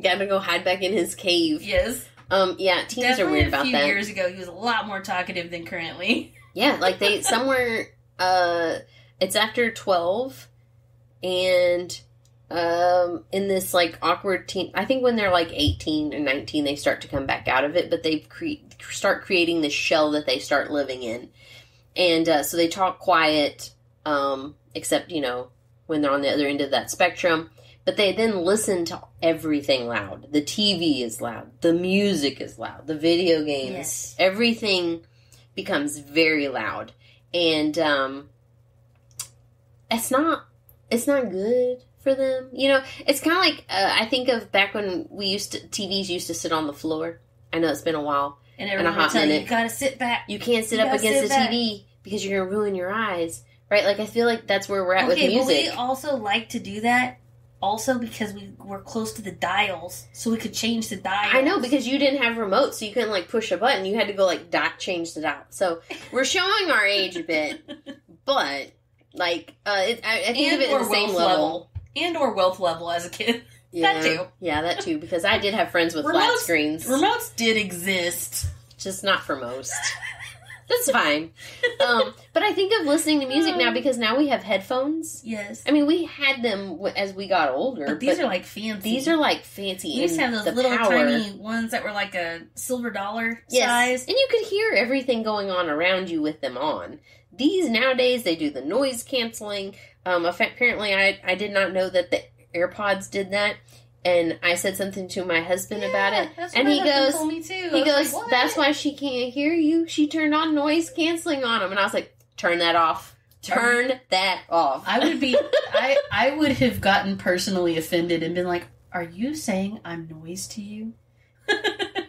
Gotta go hide back in his cave. Yes. Yeah, teens are weird about that. A few years ago, he was a lot more talkative than currently. Yeah, like somewhere, it's after 12, and, in this, like, awkward teen, I think when they're, like, 18 or 19, they start to come back out of it, but they start creating this shell that they start living in. And, so they talk quiet, except, when they're on the other end of that spectrum. But they then listen to everything loud. The TV is loud. The music is loud. The video games. Yes. Everything becomes very loud. And it's not good for them. It's kind of like, I think of back when TVs used to sit on the floor. I know it's been a while. And everyone would tell you gotta sit back. You can't sit up against the TV because you're going to ruin your eyes. Right? Like, I feel like that's where we're at with music. But we also like to do that. Also, because we're close to the dials, so we could change the dials. I know, because you didn't have remote, so you couldn't, like, push a button. You had to go, like, change the dial. So, we're showing our age a bit, but, like, I think of it at the same level. And or wealth level as a kid. Yeah. That too. Yeah, that too, because I did have friends with flat screens. Remotes did exist. Just not for most. That's fine. But I think of listening to music now because now we have headphones. Yes. I mean, we had them as we got older. But these are like fancy. These are like fancy. We used to have those little tiny ones that were like a silver dollar size. And you could hear everything going on around you with them on. These nowadays, they do the noise canceling. Apparently, I did not know that the AirPods did that. And I said something to my husband about it, and he goes, told me too. He goes, like, that's why she can't hear you. She turned on noise canceling on him, and I was like, turn that off. Turn that off. I would have gotten personally offended and been like, are you saying I'm noise to you?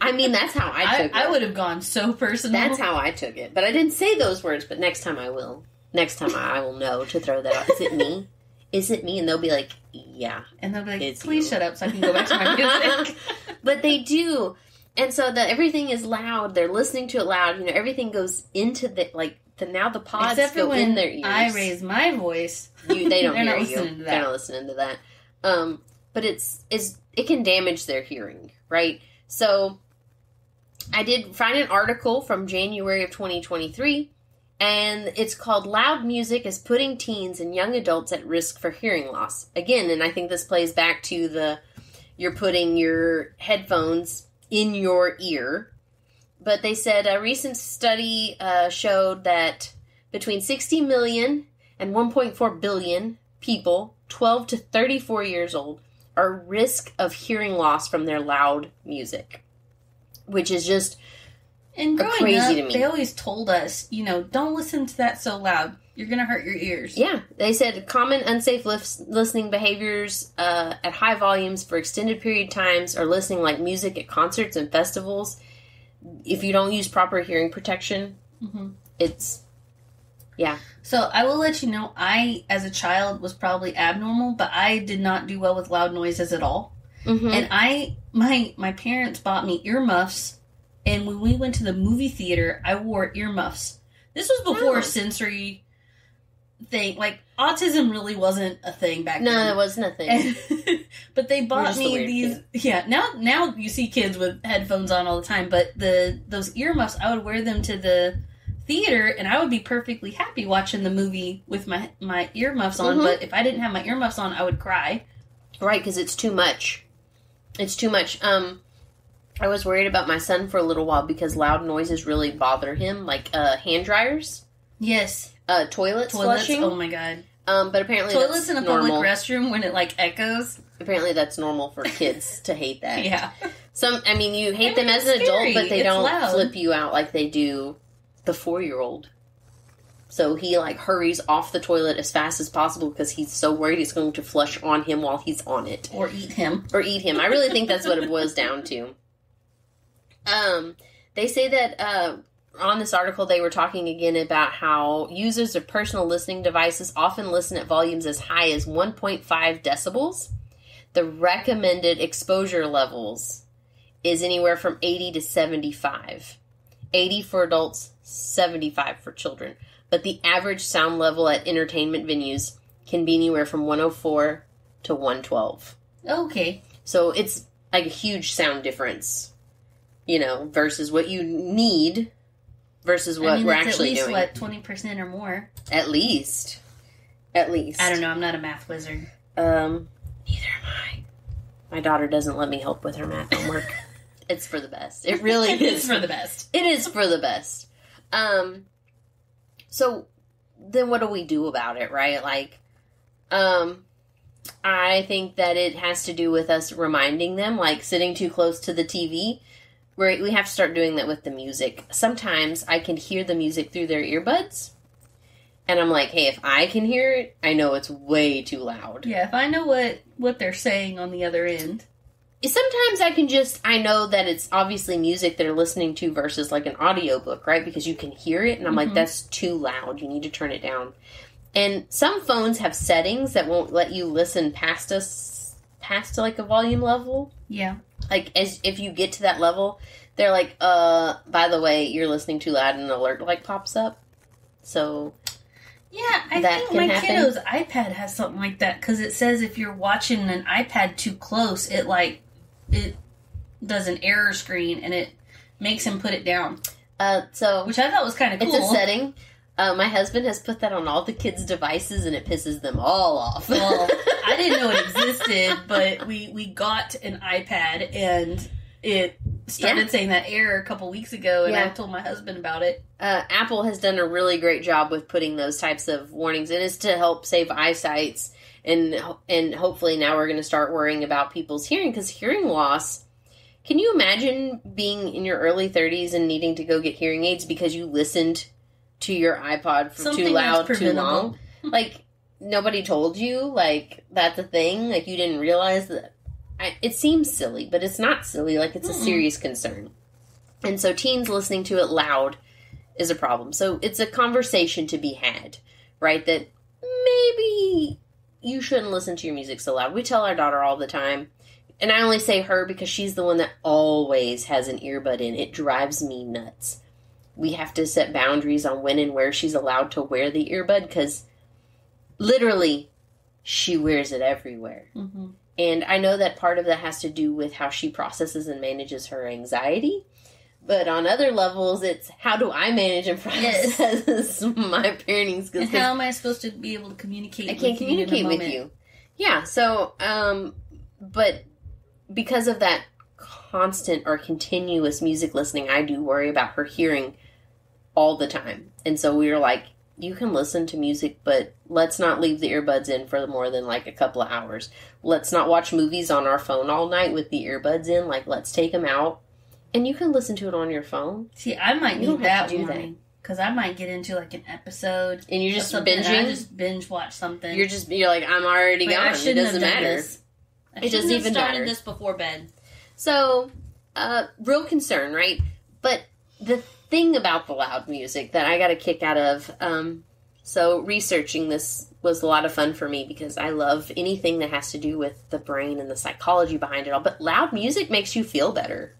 I mean, that's how I took it. I would have gone so personal. That's how I took it, but I didn't say those words. But next time I will. Next time I will know to throw that out. Is it me? Is it me? And they'll be like, yeah. And they'll be like, please shut up so I can go back to my music. But they do. And so everything is loud. They're listening to it loud. Everything goes into now the pods except go in their ears. I raise my voice. They don't hear you. To that. They're not listening to that. But it can damage their hearing, right? So I did find an article from January of 2023. And it's called Loud Music is Putting Teens and Young Adults at Risk for Hearing Loss. Again, and I think this plays back to you're putting your headphones in your ear. But they said a recent study showed that between 60 million and 1.4 billion people, 12 to 34 years old, are at risk of hearing loss from their loud music. Which is just... And growing crazy up, to me. They always told us, don't listen to that so loud. You're going to hurt your ears. Yeah. They said common unsafe listening behaviors at high volumes for extended period times or listening like music at concerts and festivals. If you don't use proper hearing protection, it's... Yeah. So I will let you know, I, as a child, was probably abnormal, but I did not do well with loud noises at all. Mm-hmm. And my parents bought me earmuffs. And when we went to the movie theater, I wore earmuffs. This was before sensory thing. Like, autism really wasn't a thing back then. No, it wasn't a thing. But they bought me these... Kid. Yeah, now you see kids with headphones on all the time. But those earmuffs, I would wear them to the theater, and I would be perfectly happy watching the movie with my earmuffs on. But if I didn't have my earmuffs on, I would cry. Right, because it's too much. It's too much. I was worried about my son for a little while because loud noises really bother him, like hand dryers. Yes. Toilets flushing. Oh my god. But apparently toilets that's in a normal. public restroom when it like echoes. Apparently that's normal for kids to hate that. Yeah. You hate them as an adult, but they don't flip you out like they do the 4-year-old. So he hurries off the toilet as fast as possible because he's so worried it's going to flush on him while he's on it. Or eat him. I really think that's what it boils down to. They say that, on this article they were talking again about how users of personal listening devices often listen at volumes as high as 1.5 decibels. The recommended exposure levels is anywhere from 80 to 75. 80 for adults, 75 for children. But the average sound level at entertainment venues can be anywhere from 104 to 112. Okay. So it's... like a huge sound difference, you know, versus what you need versus what we're actually doing. At least, 20% or more? At least. I don't know. I'm not a math wizard. Neither am I. My daughter doesn't let me help with her math homework. It's for the best. It really is. It's for the best. It is for the best. So then what do we do about it, right? Like, I think that it has to do with us reminding them, like sitting too close to the TV. We have to start doing that with the music. Sometimes I can hear the music through their earbuds. And I'm like, hey, if I can hear it, I know it's way too loud. Yeah, if I know what they're saying on the other end. Sometimes I know that it's obviously music they're listening to versus like an audiobook, right? Because you can hear it, and I'm like, that's too loud. You need to turn it down. And some phones have settings that won't let you listen past like a volume level. Yeah. Like, if you get to that level, they're like, by the way, you're listening too loud, and an alert like pops up. So... Yeah, I think my kiddo's iPad has something like that, because it says if you're watching an iPad too close, it does an error screen, and it makes him put it down. Which I thought was kind of cool. It's a setting. My husband has put that on all the kids' devices, and it pisses them all off. Well, I didn't know it existed, but we got an iPad, and it started saying that error a couple weeks ago, and I told my husband about it. Apple has done a really great job with putting those types of warnings, and it's to help save eyesights, and hopefully now we're going to start worrying about people's hearing, because hearing loss, can you imagine being in your early 30s and needing to go get hearing aids because you listened to your iPod for too loud, too long? Like, nobody told you, like, that's a thing, like, you didn't realize that. It seems silly, but it's not silly. Like, it's a serious concern. And so teens listening to it loud is a problem. So it's a conversation to be had, right? That maybe you shouldn't listen to your music so loud. We tell our daughter all the time, and I only say her because she's the one that always has an earbud in. It drives me nuts. We have to set boundaries on when and where she's allowed to wear the earbud, because literally she wears it everywhere. Mm-hmm. And I know that part of that has to do with how she processes and manages her anxiety. But on other levels, it's how do I manage and process my parenting skills? And how am I supposed to be able to communicate with you? I can't communicate with you. Yeah, so, but because of that constant or continuous music listening, I do worry about her hearing all the time. And so we were like, you can listen to music, but let's not leave the earbuds in for more than like a couple of hours. Let's not watch movies on our phone all night with the earbuds in. Like, let's take them out. And you can listen to it on your phone. See, I might need that one. Because I might get into like an episode. And you're just binging? I just binge watch something. You're like, I'm already gone. It doesn't matter. It doesn't even matter. I started this before bed. So, real concern, right? But the thing about the loud music that I got a kick out of, so researching this was a lot of fun for me because I love anything that has to do with the brain and the psychology behind it all. But loud music makes you feel better.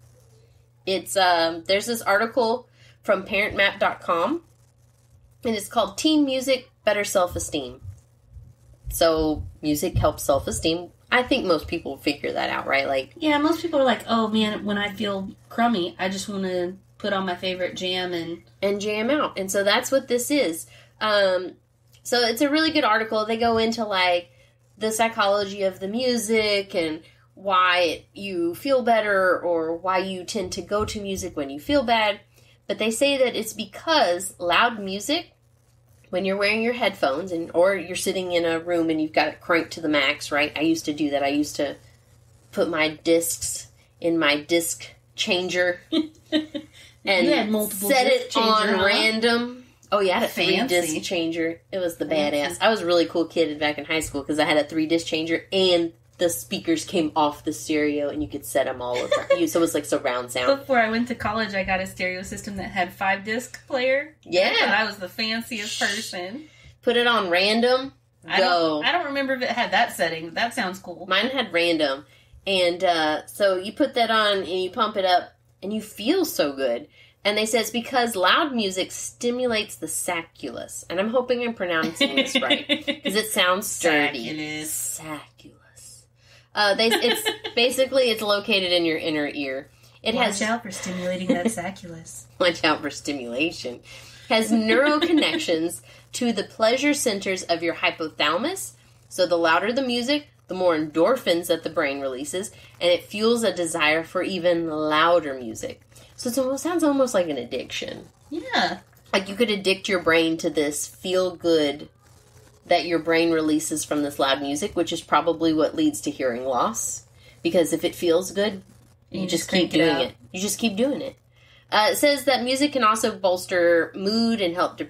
It's there's this article from parentmap.com, and it's called Teen Music, Better Self-Esteem. So music helps self-esteem. I think most people figure that out, right? Like, yeah, most people are like, oh man, when I feel crummy, I just want to put on my favorite jam and jam out. And so that's what this is. So it's a really good article. They go into like the psychology of the music and why you feel better or why you tend to go to music when you feel bad. But they say that it's because loud music, when you're wearing your headphones or you're sitting in a room and you've got it cranked to the max, right? I used to do that. I used to put my discs in my disc changer and you had multiple set disc it changer, on random. Oh yeah, I had a 3-disc changer. It was the badass. I was a really cool kid back in high school because I had a 3-disc changer and the speakers came off the stereo and you could set them all over you. So it was like surround sound. Before I went to college, I got a stereo system that had 5-disc player. Yeah. And I was the fanciest person. Put it on random. Go. I don't remember if it had that setting. That sounds cool. Mine had random. And so you put that on and you pump it up and you feel so good. And they say it's because loud music stimulates the sacculus. And I'm hoping I'm pronouncing this right. Because it sounds sturdy. Sacculus. It's located in your inner ear. Watch out for stimulating that sacculus. Watch out for stimulation. Has neural connections to the pleasure centers of your hypothalamus. So the louder the music, the more endorphins that the brain releases, and it fuels a desire for even louder music. So it sounds almost like an addiction. Yeah. Like you could addict your brain to this feel-good that your brain releases from this loud music, which is probably what leads to hearing loss. Because if it feels good, you just keep doing it. You just keep doing it. It says that music can also bolster mood and help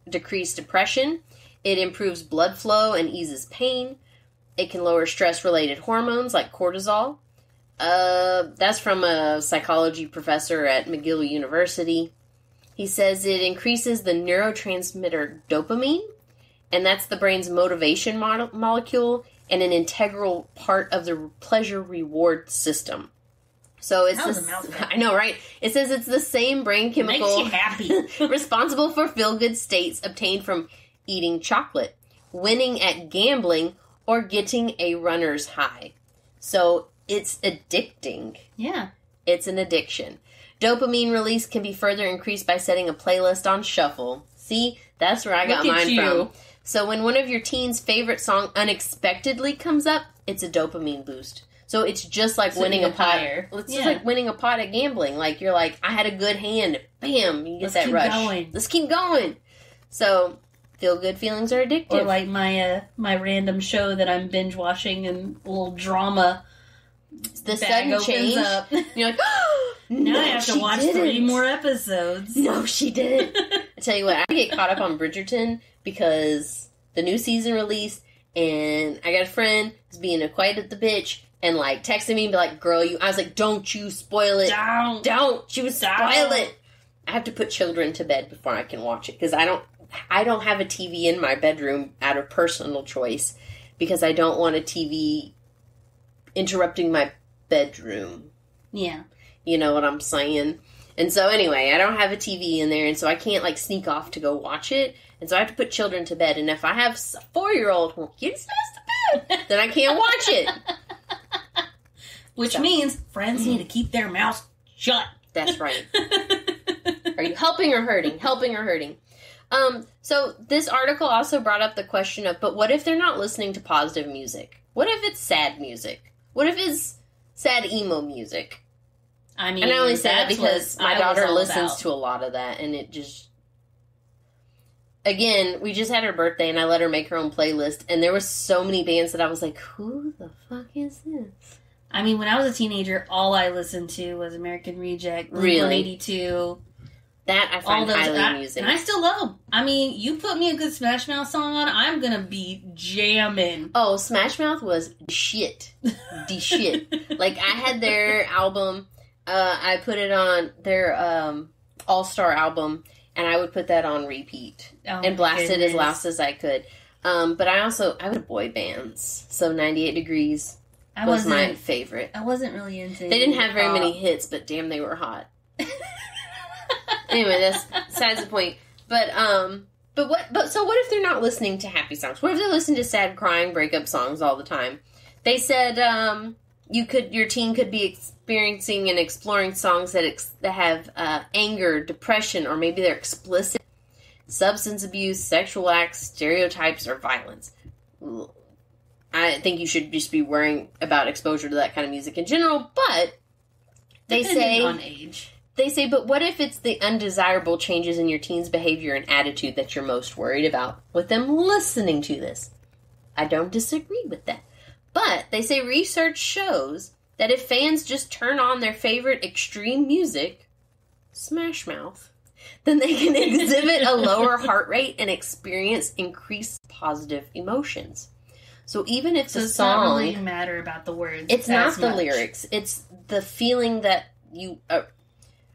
decrease depression. It improves blood flow and eases pain. It can lower stress-related hormones like cortisol. That's from a psychology professor at McGill University. He says it increases the neurotransmitter dopamine, and that's the brain's motivation molecule and an integral part of the pleasure reward system. So it's I know, right? It says it's the same brain chemical makes you happy. responsible for feel-good states obtained from eating chocolate, winning at gambling, or getting a runner's high. So it's addicting. Yeah. It's an addiction. Dopamine release can be further increased by setting a playlist on shuffle. See, that's where I got mine from. So when one of your teen's favorite song unexpectedly comes up, it's a dopamine boost. So it's just like winning a pot. It's just like winning a pot at gambling. Like you're like, I had a good hand. Bam, you get that rush. Let's keep going. So feel good feelings are addictive. Or like my random show that I'm binge watching and a little drama. The sudden change. Up. You're like, now I have to watch 3 more episodes. No, she didn't. I tell you what, I get caught up on Bridgerton because the new season released, and I got a friend who's being a quiet at the bitch and like texting me and be like, "Girl, I was like, don't you spoil it? Don't you spoil it." I have to put children to bed before I can watch it because I don't have a TV in my bedroom out of personal choice because I don't want a TV interrupting my bedroom. Yeah. You know what I'm saying? And so anyway, I don't have a TV in there, and so I can't like sneak off to go watch it. And so I have to put children to bed. And if I have a 4-year-old who gets us to bed, then I can't watch it. Which means friends need to keep their mouths shut. That's right. Are you helping or hurting? Helping or hurting? So this article also brought up the question of, but what if they're not listening to positive music? What if it's sad music? What if it's sad emo music? I mean, and I only say that because my daughter listens to a lot of that, and it just... Again, we just had her birthday, and I let her make her own playlist, and there were so many bands that I was like, who the fuck is this? I mean, when I was a teenager, all I listened to was American Reject, Blink-182. That I find highly amusing. And I still love them. I mean, you put me a good Smash Mouth song on, I'm gonna be jamming. Oh, Smash Mouth was shit. The shit. Like, I had their album, I put it on their All-Star album, and I would put that on repeat. And blast it as loud as I could. But I would boy bands. So 98 Degrees was my favorite. I wasn't really into it. They didn't have very many hits, but damn, they were hot. Anyway, that's besides the point. But what if they're not listening to happy songs? What if they're listening to sad, crying breakup songs all the time? They said your teen could be experiencing and exploring songs that have anger, depression, or maybe they're explicit, substance abuse, sexual acts, stereotypes, or violence. I think you should just be worrying about exposure to that kind of music in general, but they say on age. They say, but what if it's the undesirable changes in your teen's behavior and attitude that you're most worried about with them listening to this? I don't disagree with that. But they say research shows that if fans just turn on their favorite extreme music, Smash Mouth, then they can exhibit a lower heart rate and experience increased positive emotions. So even if the song... not really matter about the words. It's not the lyrics. It's the feeling that you...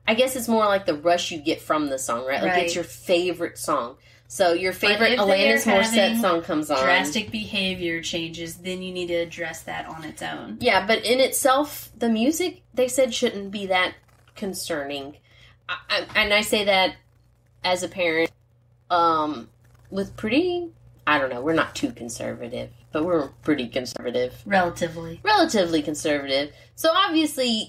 I guess it's more like the rush you get from the song, right? Like it's your favorite song. So your favorite Alanis Morissette song comes on. Drastic behavior changes, then you need to address that on its own. Yeah, but in itself, the music, they said, shouldn't be that concerning. And I say that as a parent with pretty... I don't know, we're not too conservative. but we're pretty conservative. Relatively. Relatively conservative. So obviously,